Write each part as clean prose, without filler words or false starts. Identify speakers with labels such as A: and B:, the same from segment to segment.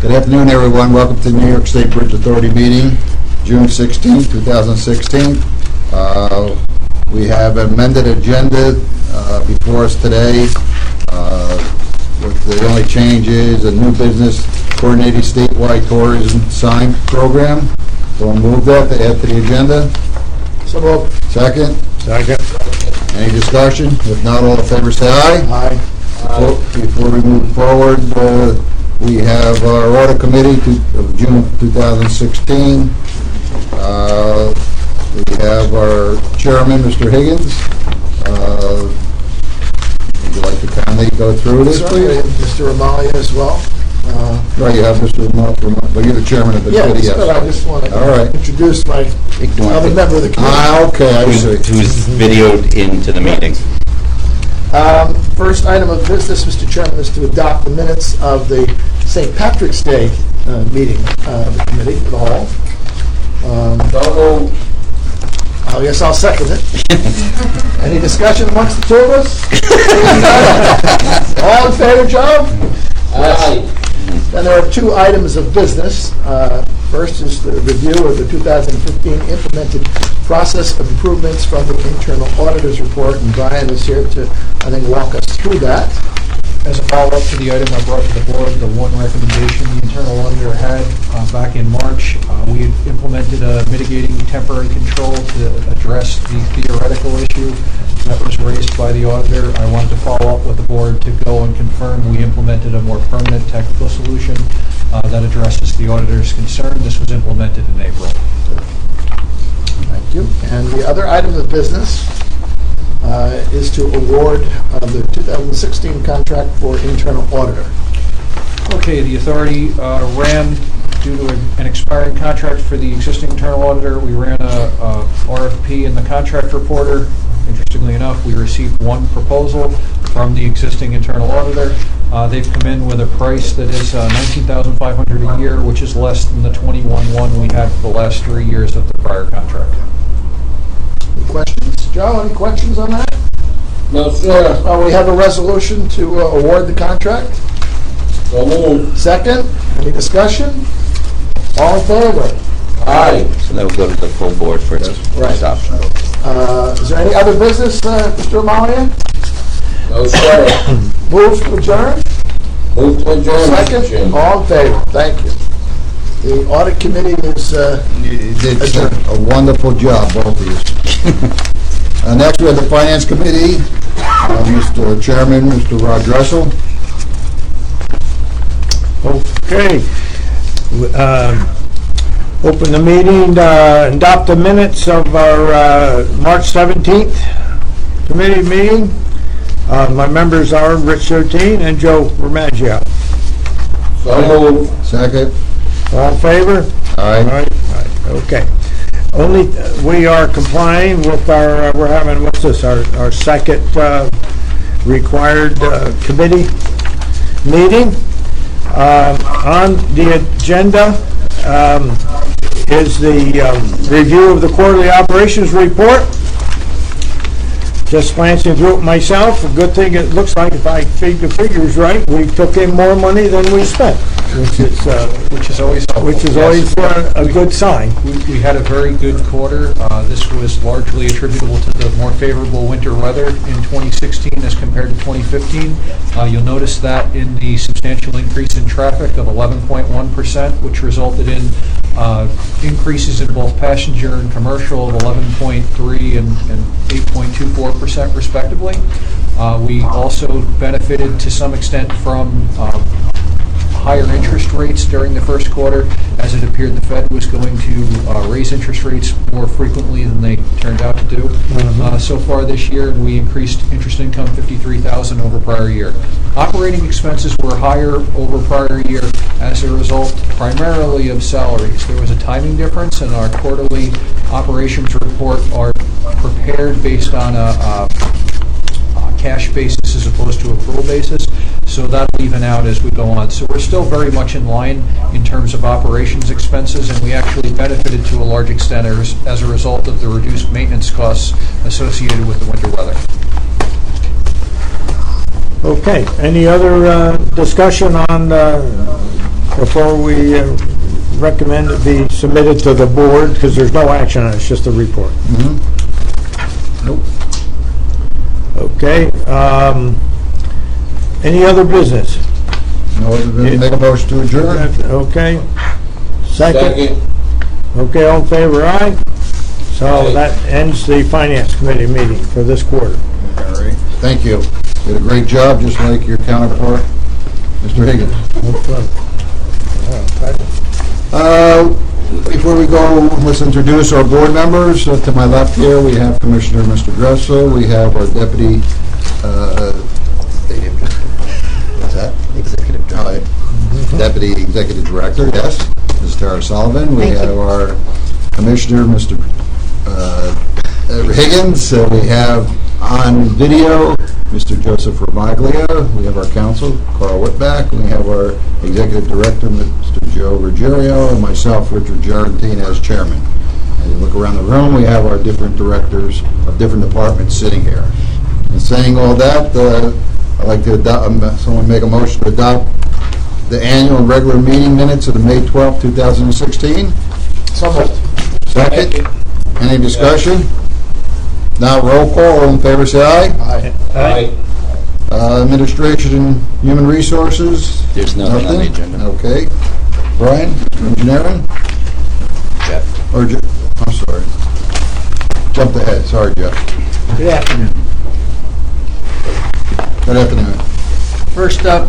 A: Good afternoon, everyone. Welcome to the New York State Bridge Authority meeting, June 16, 2016. We have an amended agenda before us today. With the only change is a new business coordinated statewide tourism sign program. So I'll move that to add to the agenda.
B: So moved.
A: Second?
C: Second.
A: Any discussion? If not, all in favor say aye.
B: Aye.
A: Before we move forward, we have our audit committee of June 2016. We have our chairman, Mr. Higgins. Would you like to kindly go through this, please?
B: Mr. Amalia as well.
A: Right, you have Mr. Amalia, but you're the chairman of the committee.
B: Yes, but I just want to introduce my other member of the committee.
A: Okay, I see.
D: Who's videoed into the meeting.
B: First item of business, Mr. Chairman, is to adopt the minutes of the St. Patrick's Day meeting of the committee, of the hall. I guess I'll second it. Any discussion amongst the two of us? All in favor, Joe?
D: Aye.
B: Then there are two items of business. First is the review of the 2015 implemented process of improvements from the internal auditor's report, and Brian is here to, I think, walk us through that.
C: As a follow-up to the item I brought to the board, the one recommendation the internal auditor had back in March, we had implemented a mitigating temporary control to address the theoretical issue that was raised by the auditor. I wanted to follow up with the board to go and confirm we implemented a more permanent technical solution that addresses the auditor's concern. This was implemented in April.
B: Thank you. And the other item of business is to award the 2016 contract for internal auditor.
C: Okay, the authority ran, due to an expiring contract for the existing internal auditor, we ran a RFP in the contract reporter. Interestingly enough, we received one proposal from the existing internal auditor. They've come in with a price that is $19,500 a year, which is less than the $21,100 we had for the last 3 years of the prior contract.
B: Any questions? Joe, any questions on that?
D: No, sir.
B: We have a resolution to award the contract.
D: So moved.
B: Second, any discussion? All in favor?
D: Aye. So that will go to the full board for its adoption.
B: Is there any other business, Mr. Amalia?
D: No, sir.
B: Move to adjourn?
D: Move to adjourn.
B: Second, all in favor? Thank you. The audit committee is
A: You did a wonderful job, both of you. Next, we have the Finance Committee. Mr. Chairman, Mr. Rod Dressel.
E: Okay. Open the meeting, adopt the minutes of our March 17th committee meeting. My members are Rich 13 and Joe Ramaggio.
D: So moved.
A: Second.
E: All in favor?
A: Aye.
E: All right. Okay. Only we are complying with our, we're having, what's this, our second required committee meeting. On the agenda is the review of the quarterly operations report. Just glancing through it myself, a good thing it looks like, if I feed the figures right, we took in more money than we spent, which is always a good sign.
C: We had a very good quarter. This was largely attributable to the more favorable winter weather in 2016 as compared to 2015. You'll notice that in the substantial increase in traffic of 11.1%, which resulted in increases in both passenger and commercial of 11.3 and 8.24% respectively. We also benefited to some extent from higher interest rates during the first quarter, as it appeared the Fed was going to raise interest rates more frequently than they turned out to do so far this year, and we increased interest income $53,000 over prior year. Operating expenses were higher over prior year as a result primarily of salaries. There was a timing difference, and our quarterly operations report are prepared based on a cash basis as opposed to accrual basis, so that'll even out as we go on. So we're still very much in line in terms of operations expenses, and we actually benefited to a large extent as a result of the reduced maintenance costs associated with the winter weather.
E: Okay, any other discussion on before we recommend it be submitted to the board, because there's no action on it, it's just a report.
A: Nope.
E: Okay, any other business?
A: No other than make a motion to adjourn?
E: Okay. Second? Okay, all in favor, aye? So that ends the Finance Committee meeting for this quarter.
A: All right. Thank you. Did a great job, just like your counterpart, Mr. Higgins. Before we go, let's introduce our board members. To my left here, we have Commissioner Mr. Dressel. We have our Deputy, what's that?
D: Executive Director.
A: Deputy Executive Director, yes, Ms. Tara Sullivan. We have our Commissioner, Mr. Higgins. We have on video, Mr. Joseph Romaglia. We have our counsel, Carl Whitback. We have our Executive Director, Mr. Joe Ruggiero, and myself, Richard Jarentine, as Chairman. And you look around the room, we have our different directors of different departments sitting here. And saying all that, I'd like to someone make a motion to adopt the annual and regular meeting minutes of the May 12th, 2016.
B: So moved.
A: Second. Any discussion? Now roll call. All in favor, say aye.
B: Aye.
A: Administration and Human Resources?
D: There's nothing on the agenda.
A: Okay. Brian, engineering?
D: Jeff.
A: I'm sorry. Jumped ahead. Sorry, Jeff.
B: Good afternoon.
A: Good afternoon.
F: First up,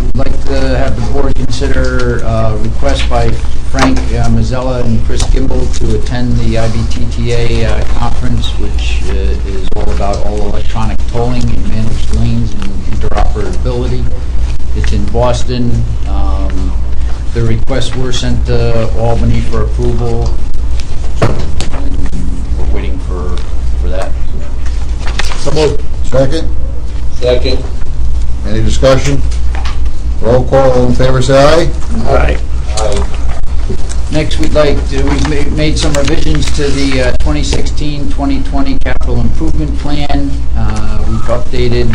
F: we'd like to have the board consider a request by Frank Mazzella and Chris Gimbel to attend the IBTTA conference, which is all about all electronic tolling and managed lanes and interoperability. It's in Boston. The requests were sent to Albany for approval, and we're waiting for that.
B: So moved.
A: Second.
D: Second.
A: Any discussion? Roll call. All in favor, say aye.
E: Aye.
F: Next, we've made some revisions to the 2016-2020 capital improvement plan. We've updated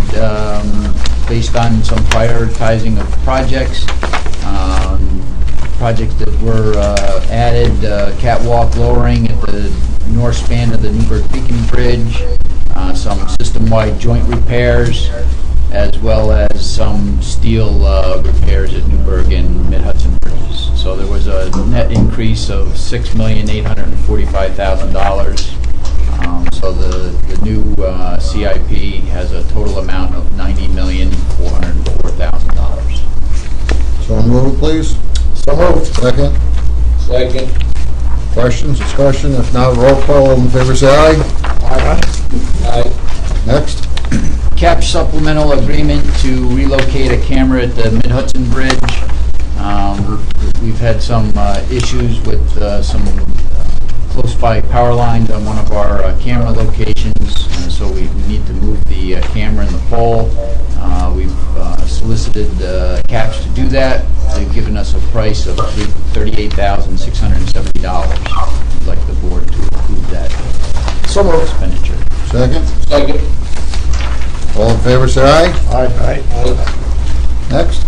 F: based on some prioritizing of projects. Projects that were added, catwalk lowering at the north span of the Newburgh Beacon Bridge, some system-wide joint repairs, as well as some steel repairs at Newburgh and Mid-Hudson bridges. So there was a net increase of $6,845,000. So the new CIP has a total amount of $90,404,000.
A: So move, please.
B: So moved.
A: Second.
D: Second.
A: Questions, discussion? If not, roll call. All in favor, say aye.
B: Aye.
D: Aye.
A: Next.
F: CAP supplemental agreement to relocate a camera at the Mid-Hudson Bridge. We've had some issues with some close-by power lines on one of our camera locations, so we need to move the camera and the pole. We've solicited CAPS to do that. They've given us a price of $38,670. We'd like the board to approve that
B: So moved.
F: expenditure.
A: Second.
D: Second.
A: All in favor, say aye.
B: Aye.
A: Next.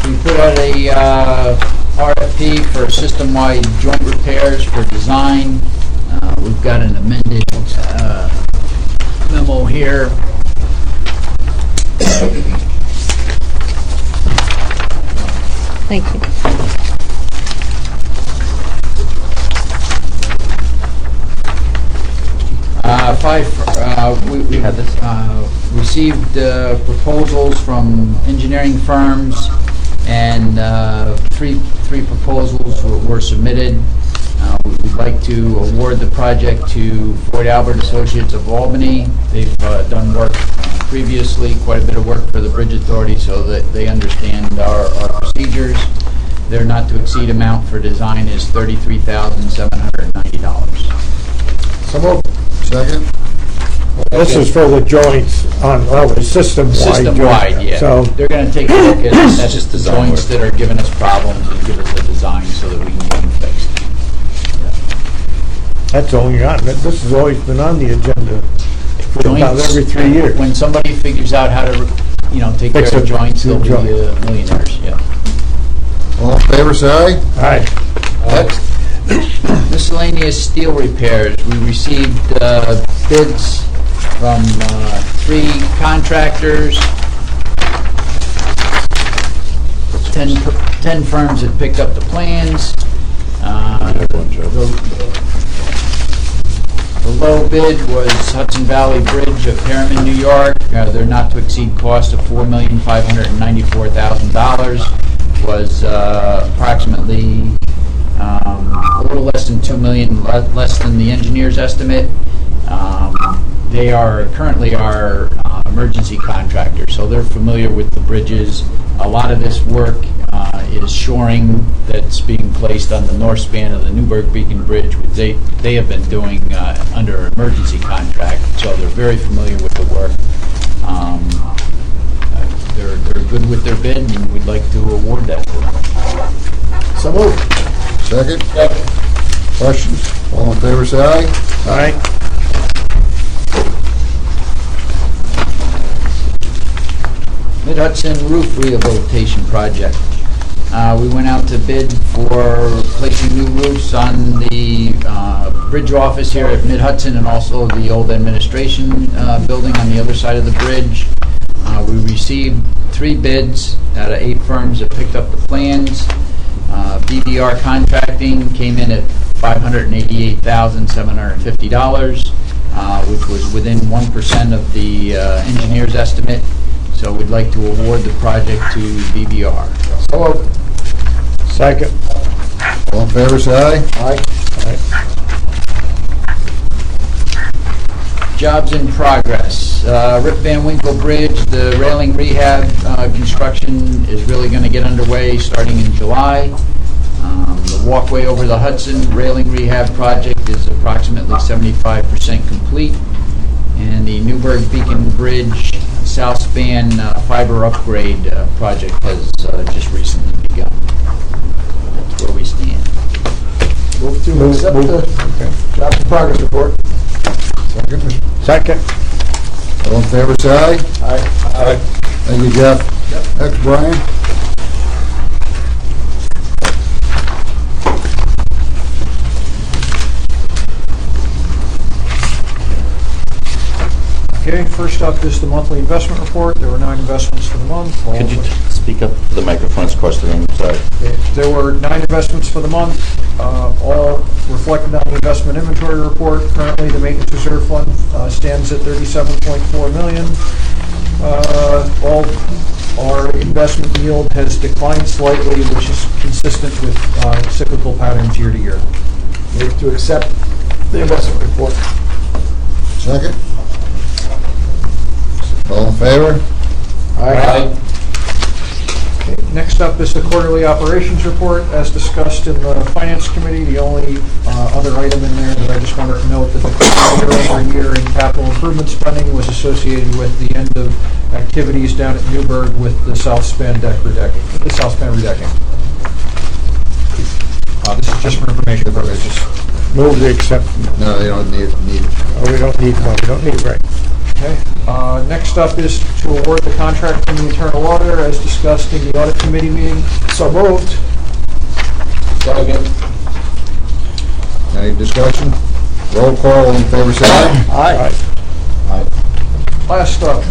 F: We put out a RFP for system-wide joint repairs for design. We've got an amended memo here.
G: Thank you.
F: We have received proposals from engineering firms, and three proposals were submitted. We'd like to award the project to Floyd Albert Associates of Albany. They've done work previously, quite a bit of work for the Bridge Authority, so that they understand our procedures. Their not-to-exceed amount for design is $33,790.
B: So moved.
A: Second.
E: This is for the joints on all the system-wide.
F: System-wide, yeah.
E: So,
F: They're going to take a look at
D: just
F: the
D: design
F: joints
D: work.
F: that are giving us problems and give us a design so that we can get them fixed.
E: that's all you got. This has always been on the agenda for about
F: Joints,
E: every 3 years.
F: When somebody figures out how to, take
E: Fix
F: care of
E: a
F: joints, they'll be
E: joint.
F: millionaires, yeah.
A: All in favor, say aye.
E: Aye.
A: Next.
F: Miscellaneous steel repairs. We received bids from 3 contractors. 10 firms that picked up the plans. The low bid was Hudson Valley Bridge of Harriman, New York. Their not-to-exceed cost of $4,594,000 was approximately a little less than $2 million, less than the engineer's estimate. They are currently our emergency contractor, so they're familiar with the bridges. A lot of this work is shoring that's being placed on the north span of the Newburgh Beacon Bridge, which they have been doing under emergency contract, so they're very familiar with the work. They're good with their bid, and we'd like to award that to them.
B: So moved.
A: Second. Questions? All in favor, say aye.
E: Aye.
F: Mid-Hudson Roof Rehabilitation Project. We went out to bid for placing new roofs on the bridge office here at Mid-Hudson and also the old administration building on the other side of the bridge. We received 3 bids out of 8 firms that picked up the plans. BBR Contracting came in at $588,750, which was within 1% of the engineer's estimate. So we'd like to award the project to BBR.
B: So moved.
E: Second.
A: All in favor, say aye.
B: Aye.
F: Jobs in progress. Rip Van Winkle Bridge, the railing rehab construction is really going to get underway starting in July. The walkway over the Hudson railing rehab project is approximately 75% complete. And the Newburgh Beacon Bridge south span fiber upgrade project has just recently begun. That's where we stand.
B: Move to accept the jobs in progress report.
E: Second.
A: All in favor, say aye.
B: Aye.
A: Thank you, Jeff. Next, Brian.
C: Okay, first up is the monthly investment report. There were 9 investments for the month.
D: Could you speak up to the microphones across the room? Sorry.
C: There were 9 investments for the month, all reflected on the investment inventory report. Currently, the maintenance reserve fund stands at $37.4 million. All our investment yield has declined slightly, which is consistent with cyclical patterns year to year.
B: Move to accept the investment report.
A: Second. All in favor?
B: Aye.
C: Okay, next up is the quarterly operations report. As discussed in the Finance Committee, the only other item in there that I just wanted to note that the year-over-year in capital improvement spending was associated with the end of activities down at Newburgh with the south span redecking. This is just for information purposes.
E: Move to accept.
A: No, they don't need it.
E: Oh, we don't need one. We don't need, right.
C: Okay. Next up is to award the contract from the internal auditor as discussed in the audit committee meeting.
B: So moved.
A: Second. Any discussion? Roll call, all in favor, say aye.
B: Aye.
C: Last up,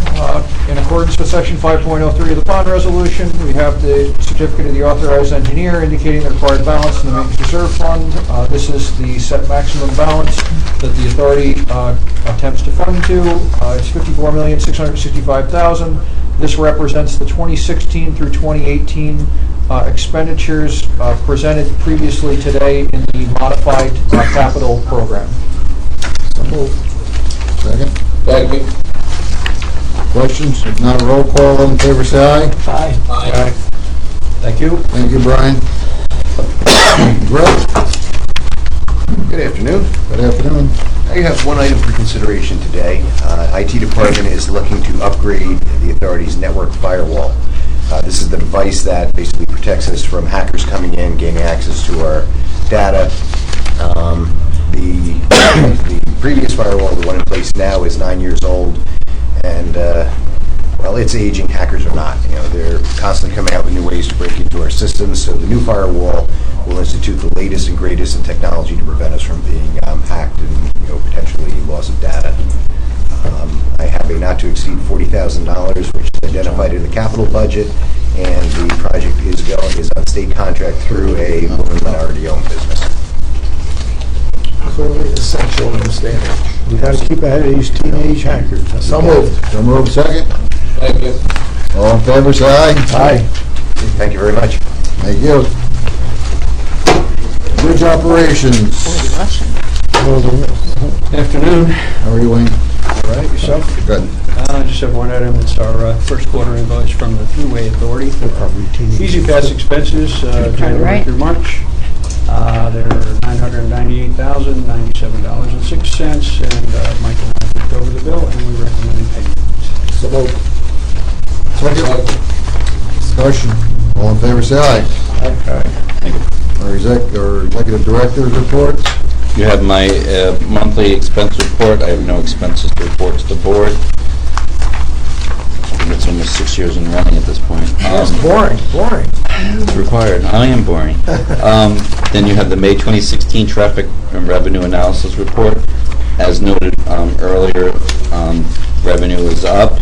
C: in accordance with section 5.03 of the bond resolution, we have the certificate of the authorized engineer indicating the required balance in the maintenance reserve fund. This is the set maximum balance that the authority attempts to fund to. It's $54,665,000. This represents the 2016 through 2018 expenditures presented previously today in the modified capital program.
B: So moved.
A: Second. Questions? If not, a roll call, all in favor, say aye.
B: Aye.
E: Aye.
C: Thank you.
A: Thank you, Brian. Brett?
H: Good afternoon.
A: Good afternoon.
H: I have one item for consideration today. IT department is looking to upgrade the authority's network firewall. This is the device that basically protects us from hackers coming in, gaining access to our data. The previous firewall, the one in place now, is 9 years old, and well, it's aging, hackers are not. They're constantly coming out with new ways to break into our systems, so the new firewall will institute the latest and greatest in technology to prevent us from being hacked and, potentially loss of data. I have a not to exceed $40,000, which is identified in the capital budget, and the project is on state contract through a minority-owned business.
B: Clearly essential in this day and age.
E: We got to keep ahead of these teenage hackers.
B: So moved.
A: So moved, second.
D: Thank you.
A: All in favor, say aye.
B: Aye.
H: Thank you very much.
A: Thank you. Bridge operations.
I: Afternoon.
A: How are you, Wayne?
I: All right, yourself?
A: Good.
I: Just have one item. It's our first quarter invoice from the Thruway Authority. Easy Pass expenses, January
G: Right.
I: through March. They're $998,097.06, and Mike and I looked over the bill, and we recommend payment.
B: So moved.
A: Second. Discussion. All in favor, say aye. Our executive director's reports.
D: You have my monthly expense report. I have no expenses to report to the board. I think it's almost 6 years in running at this point.
B: That's boring.
D: It's required. I am boring. Then you have the May 2016 traffic and revenue analysis report. As noted earlier, revenue is up.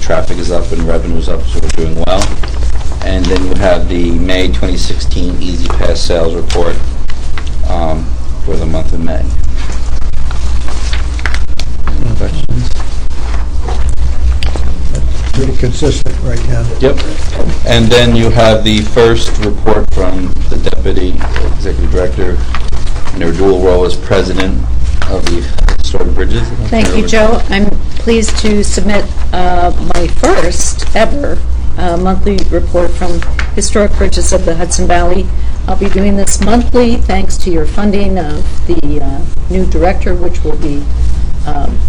D: Traffic is up and revenue is up, so we're doing well. And then you have the May 2016 Easy Pass sales report for the month of May. Any questions?
E: Pretty consistent right now.
D: Yep. And then you have the first report from the Deputy Executive Director in their dual role as President of the Historic Bridges.
G: Thank you, Joe. I'm pleased to submit my first ever monthly report from Historic Bridges of the Hudson Valley. I'll be doing this monthly thanks to your funding of the new director, which will be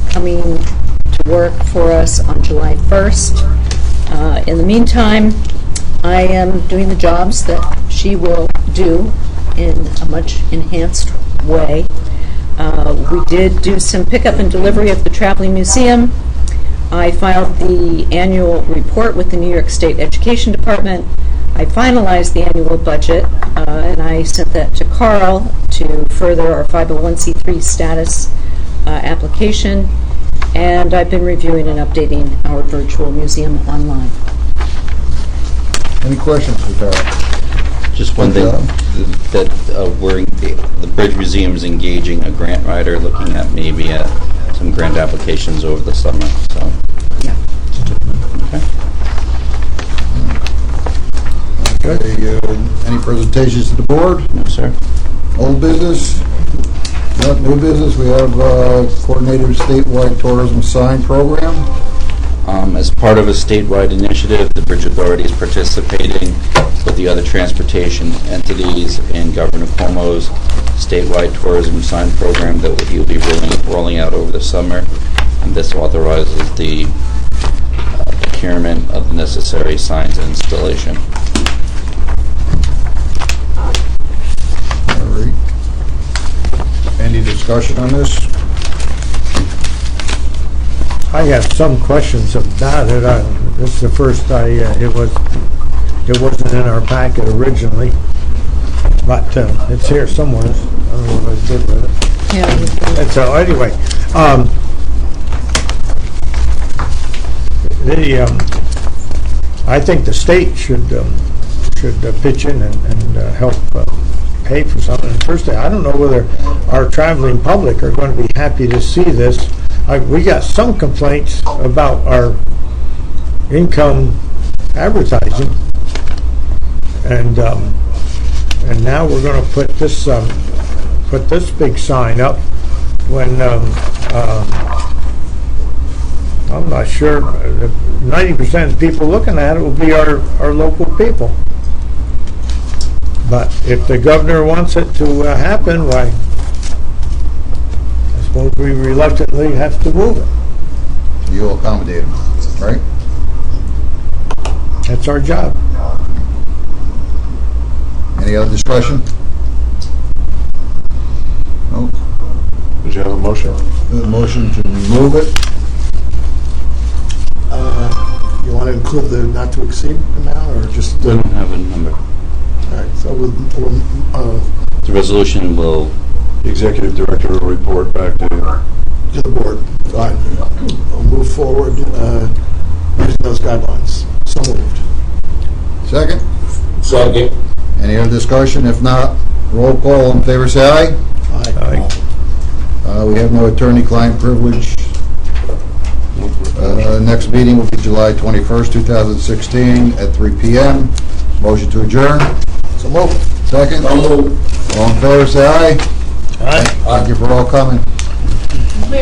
G: coming to work for us on July 1st. In the meantime, I am doing the jobs that she will do in a much enhanced way. We did do some pickup and delivery of the Traveling Museum. I filed the annual report with the New York State Education Department. I finalized the annual budget, and I sent that to Carl to further our 501c3 status application. And I've been reviewing and updating our virtual museum online.
A: Any questions for Tara?
D: Just one thing, that the Bridge Museum is engaging a grant writer, looking at maybe at some grant applications over the summer, so.
G: Yeah.
A: Okay, any presentations to the board?
D: No, sir.
A: Old business? Not new business. We have coordinated statewide tourism sign program.
D: As part of a statewide initiative, the Bridge Authority is participating with the other transportation entities in Governor Cuomo's statewide tourism sign program that he'll be rolling out over the summer. And this authorizes the procurement of the necessary signs and installation.
A: All right. Any discussion on this?
E: I have some questions about it. This is the first it wasn't in our packet originally, but it's here somewhere. I don't know what I did with it.
G: Yeah.
E: And so anyway, I think the state should pitch in and help pay for something. Firstly, I don't know whether our traveling public are going to be happy to see this. We got some complaints about our income advertising, and now we're going to put this big sign up when I'm not sure. 90% of the people looking at it will be our local people. But if the governor wants it to happen, why? I suppose we reluctantly have to move it.
A: You'll accommodate them, right?
E: That's our job.
A: Any other discussion? No?
J: Did you have a motion?
A: The motion to move it?
B: You want to include the not to exceed amount, or just?
D: We don't have a number.
B: All right, so
D: The resolution will,
J: The executive director will report back to you.
B: to the board, fine. We'll move forward using those guidelines. So moved.
A: Second?
K: Second.
A: Any other discussion? If not, roll call. All in favor, say aye.
E: Aye.
A: We have no attorney-client privilege. Next meeting will be July 21st, 2016, at 3 p.m. Motion to adjourn.
B: So moved.
A: Second?
K: So moved.
A: All in favor, say aye.
E: Aye.
A: Thank you for all coming.